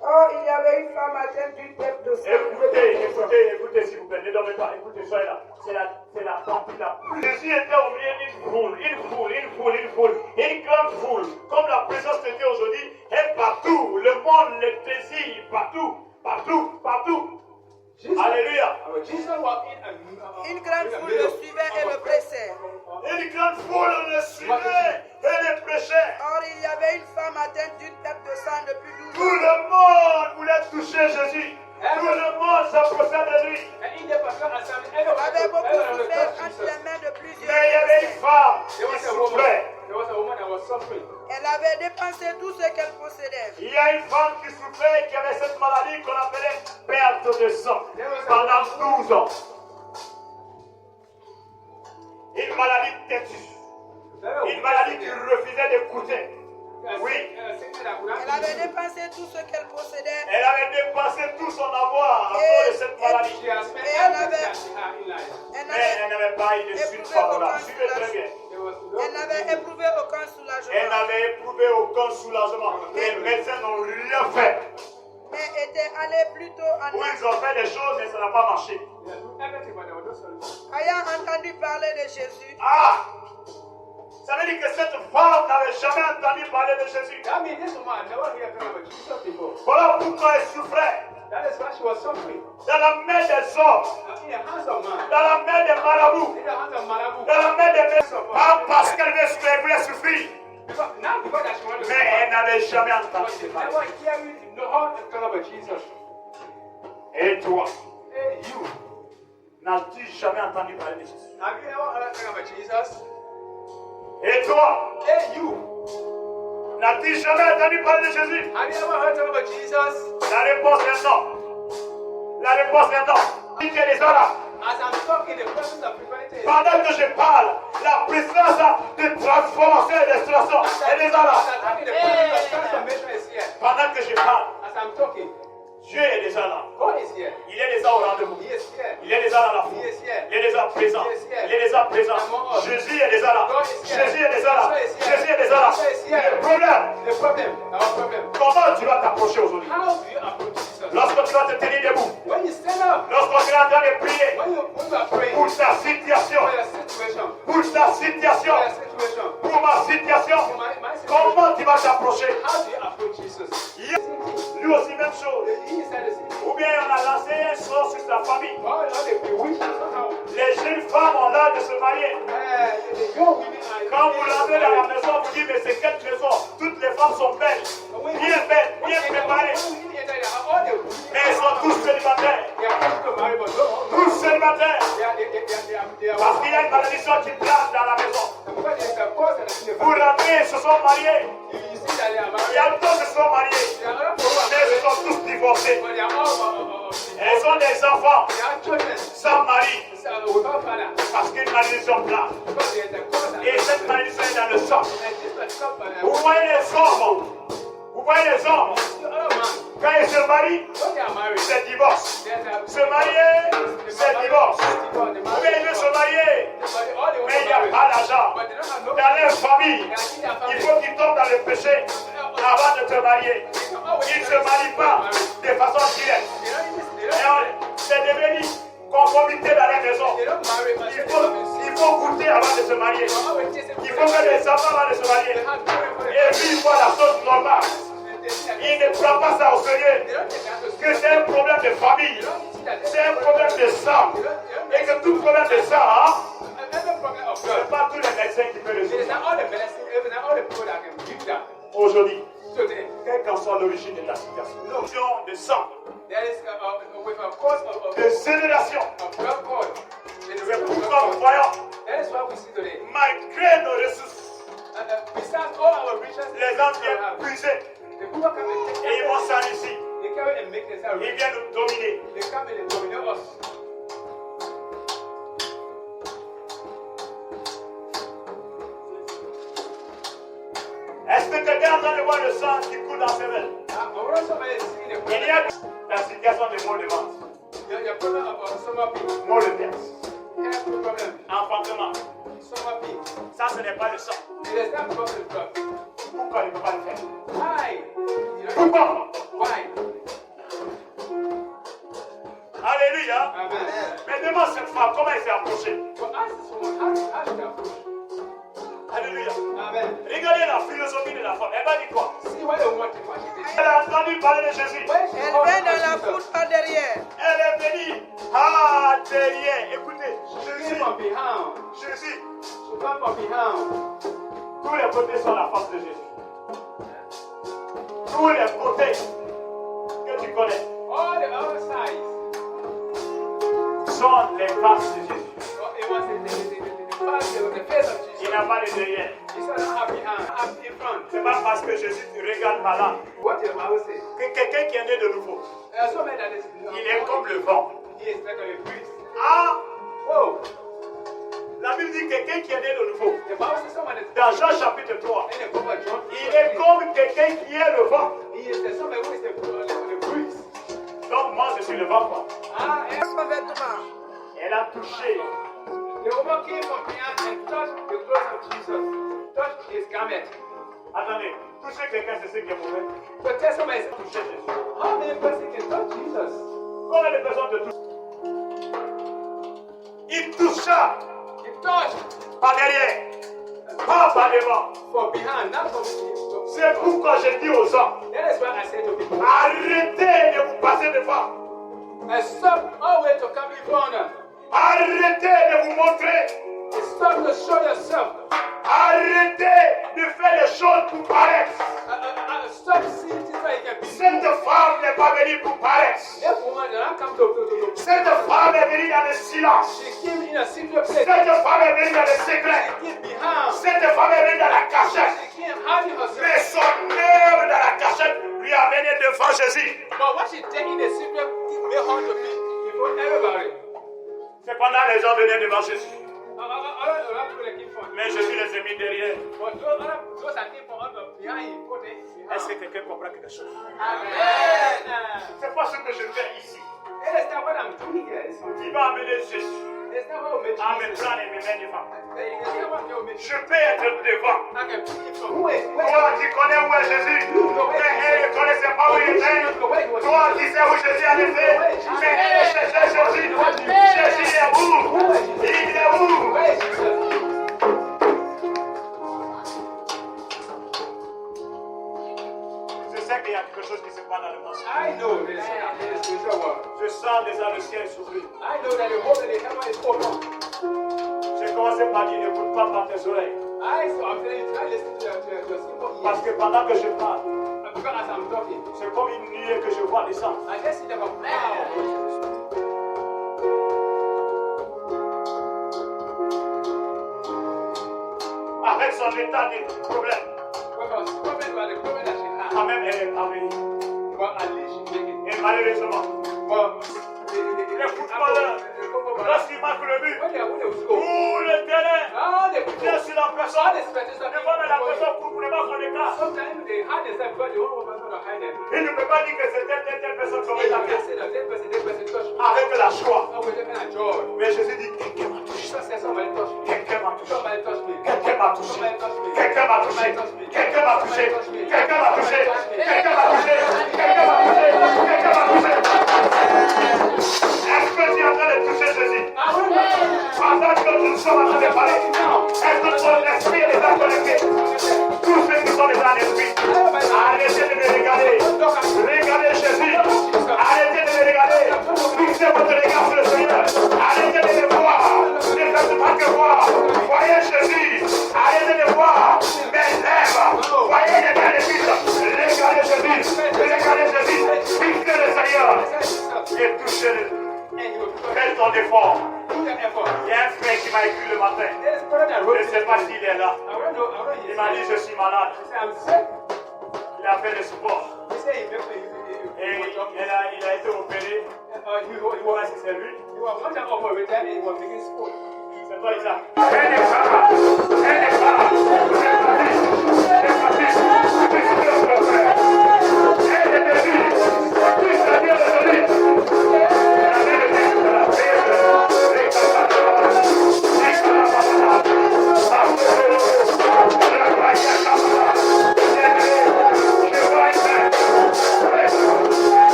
Or, il y avait une femme atteinte d'une perte de sang. Écoutez, s'il vous plaît, ne dormez pas, écoutez, soyez là. C'est la partie la plus. Jésus était au milieu d'une foule, une grande foule. Comme la présence de Dieu aujourd'hui est partout. Le monde le désire partout. Alléluia. Une grande foule le suivait et le pressait. Une grande foule le suivait et le prêchait. Or, il y avait une femme atteinte d'une perte de sang depuis 12 Tout ans. le monde voulait toucher Jésus. Tout le monde s'approchait de lui. Elle avait beaucoup souffert entre les mains de plusieurs Mais il y avait une femme There qui was a woman. souffrait. There was a woman that was suffering. Elle avait dépensé tout ce qu'elle possédait. Il y a une femme qui souffrait et qui avait cette maladie qu'on appelait perte de sang pendant 12 ans. Une maladie têtue. Une maladie qui refusait d'écouter. Oui. Elle avait dépensé tout ce qu'elle possédait. Elle avait dépensé tout son avoir à cause de cette maladie. She has spent everything that she had in life. Elle Mais elle n'avait pas eu de suite favorable. Suivez très bien. There was Elle n'avait éprouvé aucun Elle soulagement, n'avait éprouvé aucun soulagement. Les médecins n'ont rien fait. mais était allée plutôt en Ou ils ont fait des choses, mais ça n'a pas marché. everything, but there was no solution. ayant entendu parler de Jésus. Ah! Ça veut dire que cette femme n'avait jamais entendu parler de Jésus. That means this woman never heard about Jesus before. Voilà pourquoi elle souffrait. That is why she was suffering. Dans la main des hommes, In the hands of man, dans la main des marabouts, in the hands of Malabu. dans la main des médecins. Pas parce qu'elle voulait souffrir, Because that she wanted to mais elle n'avait jamais but entendu she parler. never hearing no how to talk about Jesus. Et toi, Hey, you. n'as-tu jamais entendu parler de Jésus? Have you ever heard talk about Jesus? Et toi, Hey, you. n'as-tu jamais entendu parler de Jésus? Have you ever heard talk about Jesus? La réponse est non. La réponse est non. Si tu es déjà là, As I'm talking, the presence of humanity is pendant que je parle, la puissance de transformation et d'extraction est déjà là. As I'm talking, the presence of transformation is here. Pendant que je parle, As I'm talking, Dieu est déjà là. God is here. Il est déjà au rendez-vous. He is here. Il est déjà dans la foule. He is here. Il est déjà présent. Il est déjà présent. Jésus est déjà là. Jésus est déjà là. Jésus est déjà là. Le problème, The problem, our problem. comment tu vas t'approcher aujourd'hui? How do you approach Jesus? Lorsque tu vas te tenir debout, When you stand up, lorsque tu es en train de prier when you are praying pour ta situation, for your situation, pour ma situation, for my situation, comment tu vas t'approcher? how do you approach Jesus? Lui aussi, même chose. He said the same thing. Ou bien on a lancé un sort sur sa famille. Oh, now they bewitch you somehow. Les jeunes femmes ont l'âge de se marier. The young women are Quand vous rentrez dans la maison, vous dites, mais c'est quelle maison? Toutes les femmes sont belles, bien préparées. Mais elles sont tous célibataires. Tous célibataires. Parce qu'il y a une malédiction qui plane dans la maison. Vous rentrez, ils se sont mariés. Il y a d'autres qui se sont mariés. Mais ils sont tous divorcés. Elles ont des enfants They have children sans mari without father. parce qu'une malédiction place. Because there's a cause and Et cette malédiction est dans le sang. this was stopped Vous voyez les hommes. Vous voyez les hommes. the other man. Quand ils se marient, When they are married, c'est divorce. there's a Se marier, c'est divorce. Ou bien ils veulent se marier, mais il n'y a pas d'argent. But they don't have no Dans leur famille, They are in their il family. faut qu'ils tombent dans le péché avant de te marier. Ils ne se marient pas de façon directe. C'est devenu conformité dans la maison. They don't marry, but Il faut goûter avant de se marier. Il faut que les enfants avant de se marier. Et puis il voit la chose normale. Il ne prend pas ça au sérieux. Que c'est un problème de famille. C'est un problème de sang. Et que tout problème de sang, ce n'est pas tous les médecins qui peuvent résoudre. Aujourd'hui, quelle qu'en soit l'origine de la situation, l'option de sang, de génération, c'est pourquoi nous voyons, malgré nos ressources, les gens viennent puiser et ils vont s'en ici. Ils viennent nous dominer. Est-ce que quelqu'un est en train de voir le sang qui coule dans ses veines? Il y a la situation de maux de ventre, maux de tête, enfantement. Ça, ce n'est pas le sang. Pourquoi il ne peut pas le faire? Pourquoi? Alléluia. Mais demande cette femme comment elle s'est approchée. Alléluia. Regardez la philosophie de la femme. Elle va dire quoi? Elle a entendu parler de Jésus. Elle vient dans la foule par derrière. Elle est venue derrière. Écoutez, Jésus, tous les côtés sont la face de Jésus. Tous les côtés que tu connais sont les faces de Jésus. Il n'a pas de derrière. C'est pas parce que Jésus te regarde par là que quelqu'un qui est né de nouveau, il est comme le vent. Ah! La Bible dit quelqu'un qui est né de nouveau. Dans Jean chapitre 3, il est comme quelqu'un qui est le vent. Donc moi je suis le vent quoi. Son vêtement. Elle a touché. The woman came from behind and touched the clothes of Jesus, touched his garment. Attendez, toucher quelqu'un c'est ce qui est mauvais. But tell somebody, Toucher Jésus. how many persons can touch Jesus? Combien de personnes te touchent? Il toucha He touched par derrière, pas par devant. from behind, not from the C'est pourquoi je dis aux hommes, That is why I say to people, arrêtez de vous passer devant. and stop always to come in front of. Arrêtez de vous montrer. Stop to show yourself. Arrêtez de faire les choses pour paraître. Stop seeing things like you can be. Cette femme n'est pas venue pour paraître. That woman did not come to. Cette femme est venue dans le silence. She came in a secret place. Cette femme est venue dans le secret. She came behind. Cette femme est venue dans la cachette. She came hiding herself. Mais son œuvre dans la cachette lui a mené devant Jésus. But what she did in the secret made her to be before everybody. Cependant, les gens venaient devant Jésus. Other people that came from. Mais Jésus les a mis derrière. But those that came from behind, he put it Est-ce que behind. quelqu'un comprend quelque chose? Amen. C'est pas ce que je fais ici. That is not what I'm doing here. Qui va amener Jésus That's not what will make à me Jesus. prendre et me mettre devant. That's not what will make Je peux être devant. I can pick it from. Who is? Toi qui connais où est Jésus, mais elle ne connaissait pas où il était. Toi qui sais où Jésus a été, mais elle cherchait Jésus. Jésus est où? Il est où? Where is Jesus? Je sais qu'il y a quelque chose qui se passe dans le monde. I know this in the spiritual world. Je sens déjà le ciel s'ouvrir. I know that the whole of the heaven is open. J'ai commencé par dire, n'écoute pas par tes oreilles. I'm telling you, try listen to your simple Parce ears. que pendant que je parle, Because as I'm talking, c'est comme une nuée que je vois descendre. I just see the cloud. Avec son état de problème, Because problem by the problem that she quand had, même elle est parvenue. but at least she make it. Et malheureusement, But face. Sometimes they hide themselves because they don't want to hide them. Il ne peut pas dire que c'est telle personne qui They m'a can tapé say that that person touched me. avec la joie. Oh, with that kind of joy. Mais Jésus dit, quelqu'un m'a touché. Jesus said somebody touched me. Quelqu'un m'a touché. Somebody touched me. Quelqu'un m'a touché. Somebody touched me. Quelqu'un m'a touché. Somebody touched me. Quelqu'un m'a touché. Somebody touched me. Quelqu'un m'a touché. Somebody touched me. Quelqu'un m'a touché. Quelqu'un m'a touché. Quelqu'un m'a touché. Est-ce que tu es en train de toucher Jésus? Pendant que nous sommes en train de parler, est-ce que ton esprit est déjà connecté? Tous ceux qui sont déjà en esprit, arrêtez de me regarder. Regardez Jésus. Arrêtez de me regarder. Fixez votre regard sur le Seigneur. Arrêtez de me voir. Ne faites pas que voir. Voyez Jésus. Arrêtez de voir mes lèvres. Voyez les bénéfices. Regardez Jésus. Regardez Jésus. Fixez le Seigneur. Et touchez-le. Faites ton effort. Il y a un frère qui m'a écrit le matin. Je ne sais pas s'il est là. Il m'a dit je suis malade. Il a fait le sport. Et il a été opéré. Voilà si c'est lui. C'est toi Isaac. Un effort. C'est parti. C'est parti.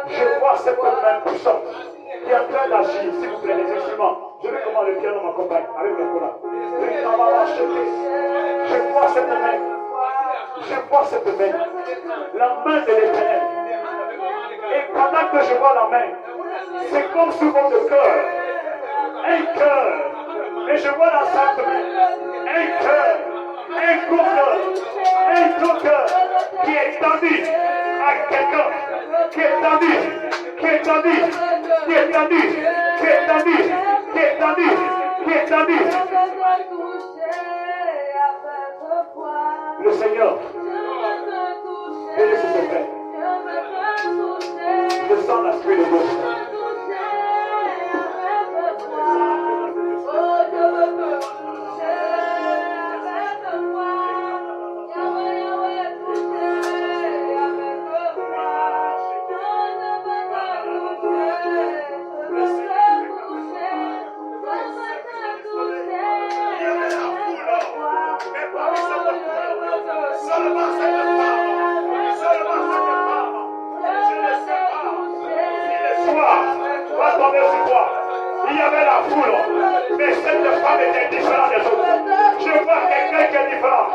Je vois cette main puissante qui est en train d'agir. S'il vous plaît, les instruments. Je veux comment le piano m'accompagne avec le cola. Je vois cette main. Je vois cette main. La main de l'Éternel. Et pendant que je vois la main, c'est comme sous votre cœur. Un cœur. Et je vois la sainte main. Un cœur. Un gros cœur. Un gros cœur qui est tendu à quelqu'un. Qui est tendu. Qui est tendu. Qui est tendu. Qui est tendu. Qui est tendu. Qui est tendu. Le Seigneur. Et laissez se faire. Je sens l'esprit de Dieu. Il y avait la foule, mais cette femme était différente des autres. Je vois quelqu'un qui est différent.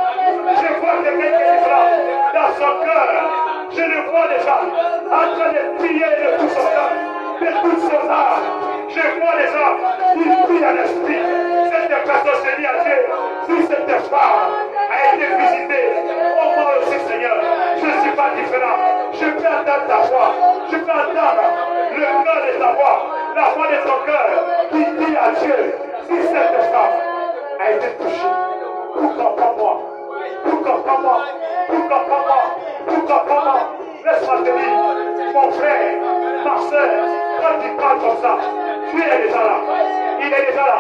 Je vois quelqu'un qui est différent dans son cœur. Je le vois déjà en train de prier de tout son cœur, de toute son âme. Je vois les gens qui prient à l'esprit. Cette personne se dit à Dieu. Si cette femme a été visitée, oh moi aussi Seigneur, je ne suis pas différent. Je peux entendre ta voix. Je peux entendre le cœur de ta voix. La voix de ton cœur qui dit à Dieu, si cette femme a été touchée, pourquoi pas moi? Pourquoi pas moi? Pourquoi pas moi? Pourquoi pas moi? Laisse-moi te dire, mon frère, ma soeur, quand tu parles comme ça, tu es déjà là. Il est déjà là.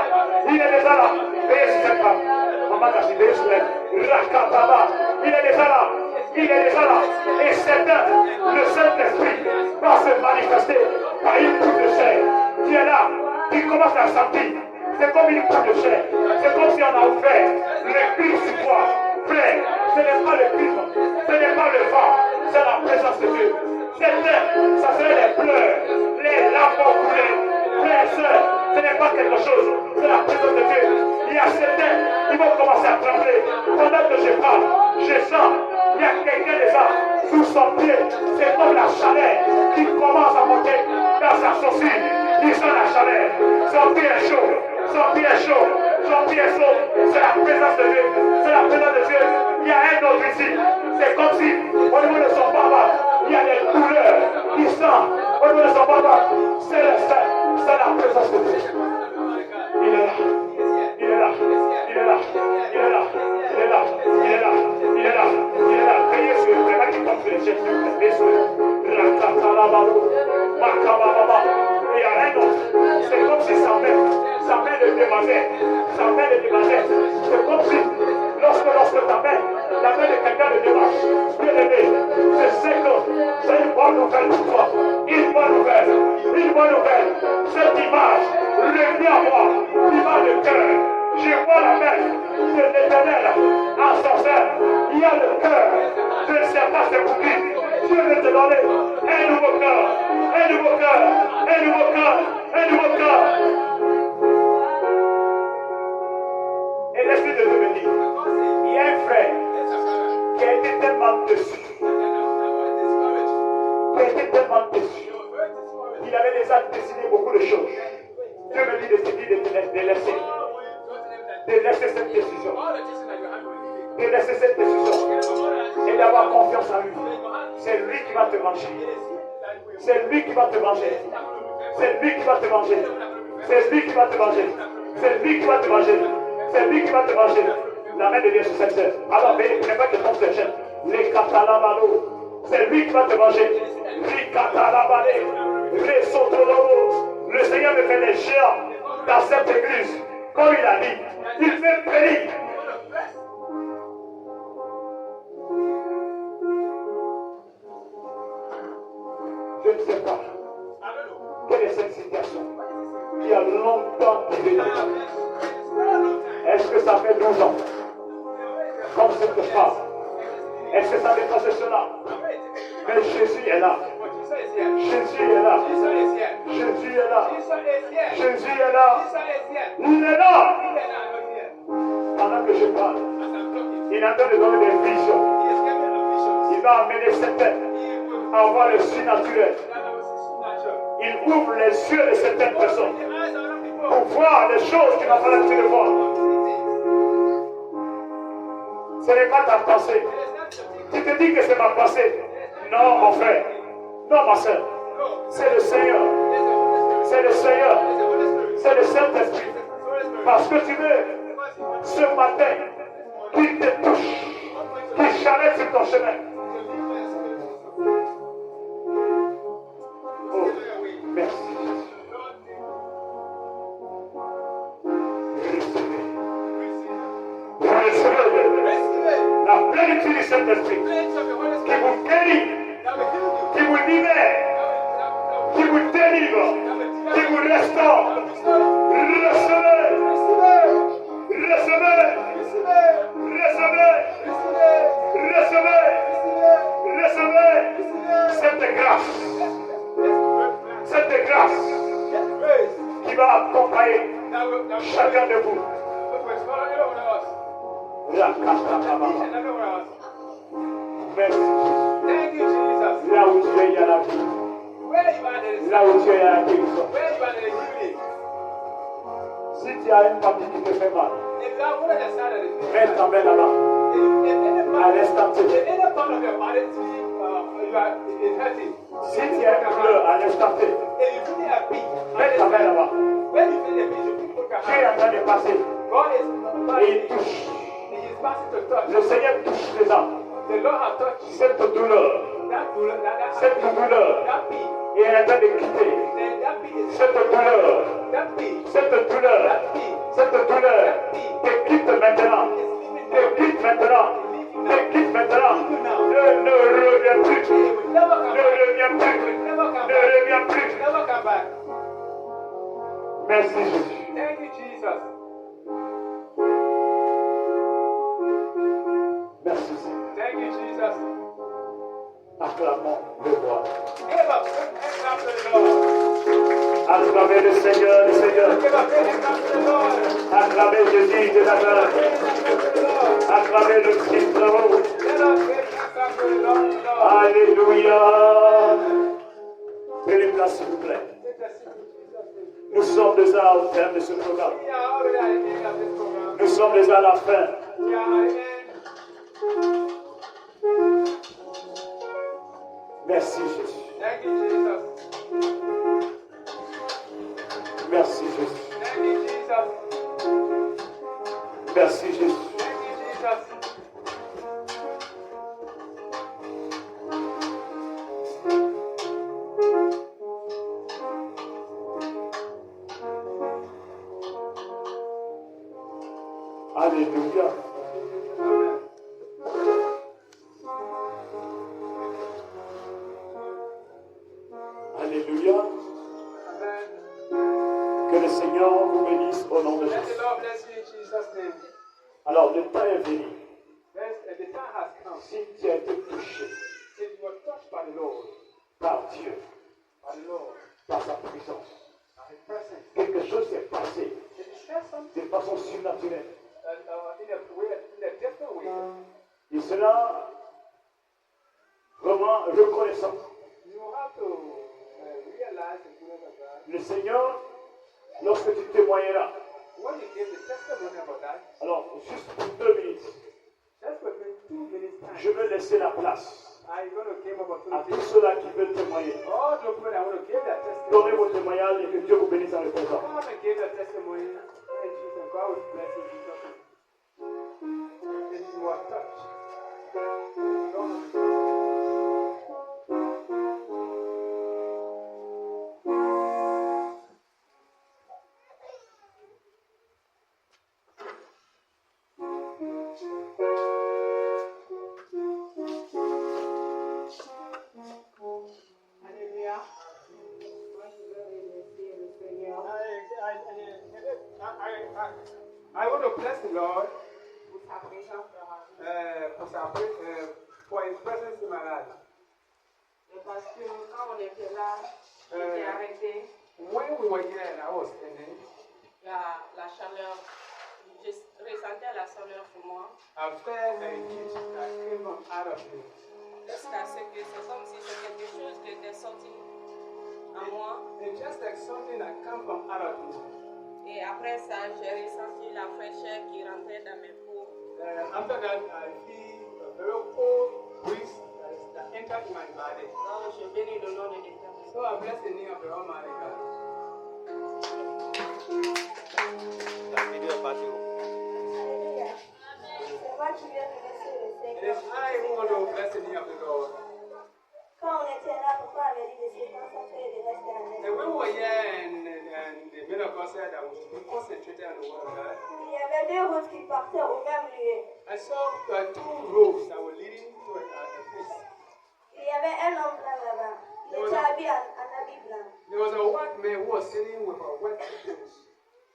Il est déjà là. Veillez sur cette femme. Maman Gassi, veillez sur elle. Rakababa. Il est déjà là. Il est déjà là. Et certain, le Saint-Esprit va se manifester par une coupe de chair. Tu es là, tu commences à sentir. C'est comme une coupe de chair. C'est comme si on a ouvert le Christ sur toi. Frère, ce n'est pas le Christ, ce n'est pas le vent, c'est la présence de Dieu. Certains, ça serait les pleurs, les larmes vont couler. Frères et sœurs, ce n'est pas quelque chose, c'est la présence de Dieu. Il y a certains qui vont commencer à trembler. Pendant que je parle, je sens, il y a quelqu'un déjà sous son pied. C'est comme la chaleur qui commence à monter dans sa chaussure. Il sent la chaleur. Son pied est chaud. Son pied est chaud. Son pied est chaud. C'est la présence de Dieu. C'est la présence de Dieu. Il y a un autre ici. C'est comme si, au niveau de son baba, il y a des couleurs. qui sent au niveau de son papa, c'est la présence de Dieu. Il est là. Il est là. Il est là. Il est là. Il est là. Il est là. Il est là. Il est là. Priez sur le frère qui tombe sur les chaises. Il y a un autre. C'est comme si sa main le demandait. Sa main le demandait. C'est comme si lorsque ta main, la main de quelqu'un le demande. Bien aimé, je sais que c'est une bonne nouvelle pour toi. Une bonne nouvelle. Une bonne nouvelle. Cette image revient à moi. L'image de cœur. Je vois la main de l'Éternel en son sein. Il y a le cœur de ne sais pas ses boucliers. Dieu veut te donner un nouveau cœur. Un nouveau cœur. Un nouveau cœur. Un nouveau cœur. Et laissez de me dire, il y a un frère qui a été tellement déçu. Il avait déjà décidé beaucoup de choses. Dieu me dit de laisser. De laisser cette décision. De laisser cette décision. Et d'avoir confiance en lui. C'est lui qui va te manger. C'est lui qui va te manger. C'est lui qui va te manger. C'est lui qui va te manger. C'est lui qui va te manger. C'est lui qui va te manger. La main de Dieu sur cette terre. Alors, venez, ne pas que ton péché. Les catalabalo. C'est lui qui va te manger. Les catalabale. Les sotolobo. Le Seigneur me fait les géants dans cette église. Comme il a dit, il fait bénir. Je ne sais pas quelle est cette situation qui a longtemps duré. Est-ce que ça fait 12 ans? Comme cette femme. Est-ce que ça dépasse cela? Mais Jésus est là. Jésus est là. Jésus est là. Jésus est là. Il est là. Pendant que je parle, il est en train de donner des visions. Il va amener certains à voir le surnaturel. Il ouvre les yeux de certaines personnes pour voir les choses qu'il n'a pas l'habitude de voir. Ce n'est pas ta pensée. Tu te dis que c'est ma pensée. Non, mon frère. Non, ma soeur. C'est le Seigneur. C'est le Seigneur. C'est le Saint-Esprit. Parce que tu veux, ce matin, qu'il te touche, qu'il charrette sur ton chemin. Oh, merci. Recevez la plénitude du Saint-Esprit qui vous guérit, qui vous libère, qui vous délivre, qui vous restaure. Recevez, recevez, recevez, recevez, recevez cette grâce qui va accompagner chacun de vous. Merci. Thank you, Jesus. Là où tu es, il y a la vie. Là où tu es, il y a la guérison. Si tu as une partie qui te fait mal, mets ta main là-bas. À l'instant T. Si tu as une douleur à l'instant T, mets ta main là-bas. Dieu est en train de passer. Et il touche. Le Seigneur touche les âmes. Cette douleur est en train de quitter. Cette douleur te quitte maintenant. Te quitte maintenant. Te quitte maintenant. Ne reviens plus. Ne reviens plus. Ne reviens plus. Merci Jésus. Thank you, Jesus. Merci Seigneur. Thank you, Jesus. Acclamons le roi. Give up. Clap to the Lord. Acclamez le Seigneur, le Seigneur. Give up. Clap to the Lord. Acclamez Jésus de Nazareth. Acclamez le Christ de haut. Let us give thanks to the Lord. Alléluia. Prenez place s'il vous plaît. Nous sommes déjà au terme de ce programme. We are already at the end of this program. Nous sommes déjà à la fin. We are at the end. Merci Jésus. Thank Thank you, Jesus. Merci Jésus. Thank you, Jesus. Merci Jésus. Thank you, Jesus. Alléluia. Amen. Alléluia. Amen. Que le Seigneur vous bénisse au nom de Let the Jésus. Lord bless you in Jesus' name. Alors le temps est venu. The time has come. Si tu as été touché If you are touched by the Lord, par Dieu, by the Lord, par sa puissance, by His presence, quelque chose s'est passé if you share something de façon surnaturelle. in a different way, Et cela vraiment reconnaissant. you have to realize the goodness of God. Le Seigneur, lorsque tu témoigneras, When you give the testimony about that, alors juste pour 2 minutes, just within 2 minutes time, je veux laisser la place are you going to give à opportunity? tous ceux-là qui veulent témoigner. All the people that want to give their Donnez testimony, vos témoignages et que Dieu vous bénisse dans le présent. come and give their testimony, and Jesus, God will bless you. In Jesus' name. If you are touched, don't Alléluia. Moi, je veux remercier le Seigneur I want to bless the Lord pour sa présence dans ma vie. for His presence in my life. Et parce que quand on était là, j'étais arrêtée. When we were here and I was standing, La chaleur, je ressentais la chaleur sur moi. I felt a heat that came from out of me. Jusqu'à ce que c'est comme si c'est quelque chose qui était sorti en moi. It's just like something that comes from out of me. Et après ça, j'ai ressenti la fraîcheur qui rentrait dans mes peaux. After that, I feel a very cold breeze that entered in my body. Donc, je bénis le nom de l'Éternel. So I bless the name of the Almighty God. La vidéo est partie. Alléluia. C'est moi qui viens remercier le It Seigneur. is I who want to bless the name of the Lord. Quand on était là, papa avait dit de se concentrer et de rester à And l'aise. when we were here and the men of God said that we should be concentrated on the word of God, Il y avait deux routes qui partaient au même lieu. I saw 2 roads that were leading to a place. Il y avait un homme blanc là-bas. Il était habillé en habit blanc. There was a white man who was sitting with a wet clothes.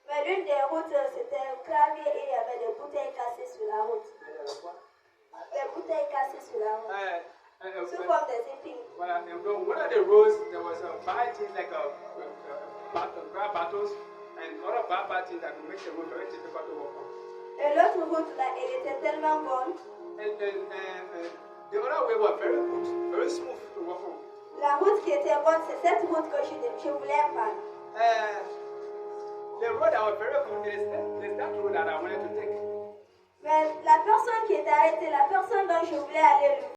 Mais l'une des routes, c'était un clavier et il y avait des bouteilles cassées sur la route. Des bouteilles cassées sur la route. Sous forme des épines. One of the roads, there was a bad thing like grab battles and other bad things that would make the road very difficult to walk on. Et l'autre route là, elle était tellement bonne. And the other way was very good, very smooth to walk on. La route qui était bonne, c'est cette route que je voulais prendre. The road that was very good is that road that I wanted to take. Mais la personne qui était arrêtée, la personne dont je voulais aller